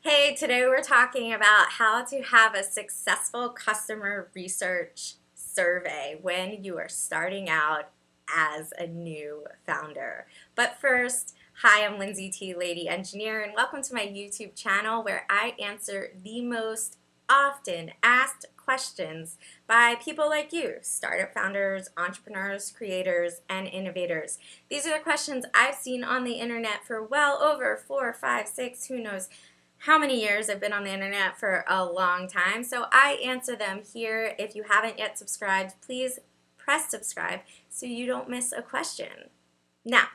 Hey, today we're talking about how to have a successful customer research survey when you are starting out as a new founder. But first, hi, I'm Lindsay T, Lady Engineer, and welcome to my YouTube channel where I answer the most often asked questions by people like you, startup founders, entrepreneurs, creators, and innovators. These are the questions I've seen on the internet for well over 4, 5, 6, who knows how many years. I've been on the internet for a long time, so I answer them here. If you haven't yet subscribed, please press subscribe so you don't miss a question. Now,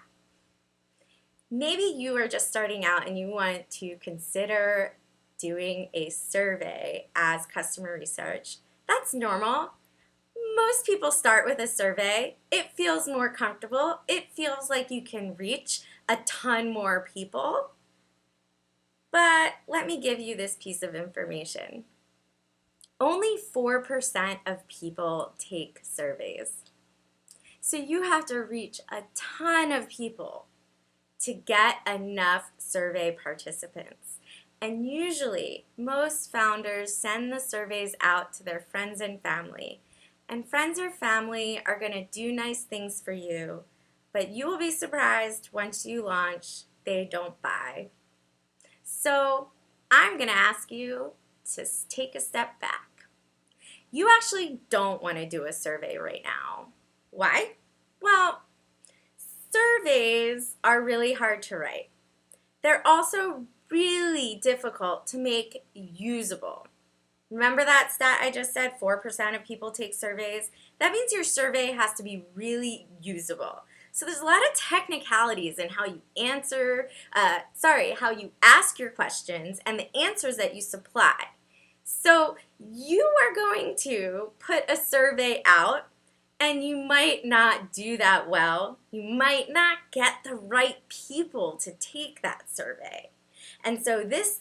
maybe you are just starting out and you want to consider doing a survey as customer research. That's normal. Most people start with a survey. It feels more comfortable. It feels like you can reach a ton more people. But let me give you this piece of information. Only 4% of people take surveys. So you have to reach a ton of people to get enough survey participants. And usually, most founders send the surveys out to their friends and family. And friends or family are going to do nice things for you, but you will be surprised once you launch, they don't buy. So I'm going to ask you to take a step back. You actually don't want to do a survey right now. Why? Well, surveys are really hard to write. They're also really difficult to make usable. Remember that stat I just said, 4% of people take surveys? That means your survey has to be really usable. So there's a lot of technicalities in how you how you ask your questions and the answers that you supply. So you are going to put a survey out and you might not do that well. You might not get the right people to take that survey. And so this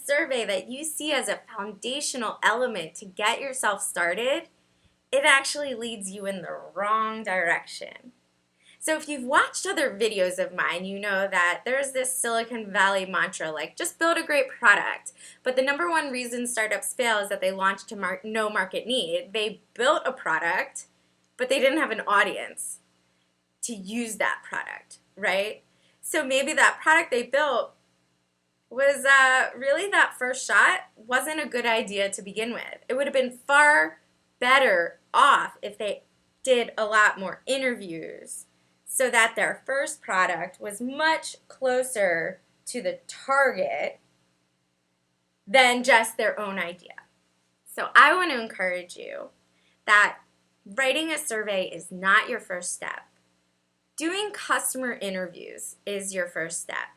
survey that you see as a foundational element to get yourself started, it actually leads you in the wrong direction. So if you've watched other videos of mine, you know that there's this Silicon Valley mantra, like just build a great product. But the number one reason startups fail is that they launched to no market need. They built a product, but they didn't have an audience to use that product, right? So maybe that product they built was really that first shot wasn't a good idea to begin with. It would have been far better off if they did a lot more interviews so that their first product was much closer to the target than just their own idea. So I want to encourage you that writing a survey is not your first step. Doing customer interviews is your first step.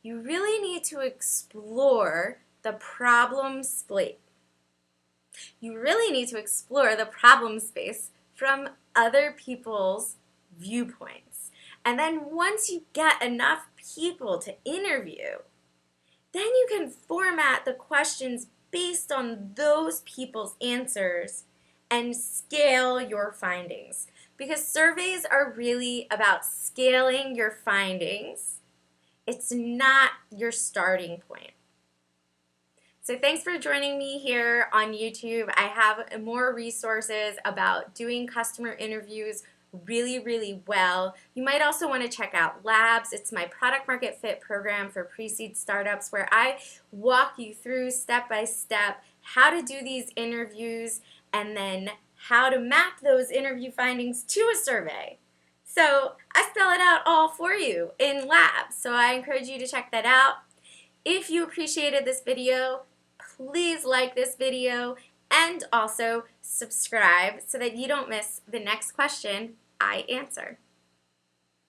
You really need to explore the problem space. You really need to explore the problem space from other people's viewpoints. And then once you get enough people to interview, then you can format the questions based on those people's answers and scale your findings. Because surveys are really about scaling your findings. It's not your starting point. So thanks for joining me here on YouTube. I have more resources about doing customer interviews really well. You might also want to check out Labs. It's my product market fit program for pre-seed startups where I walk you through step by step how to do these interviews and then how to map those interview findings to a survey. So I spell it out all for you in Labs. So I encourage you to check that out. If you appreciated this video, please like this video and also subscribe so that you don't miss the next question I answer.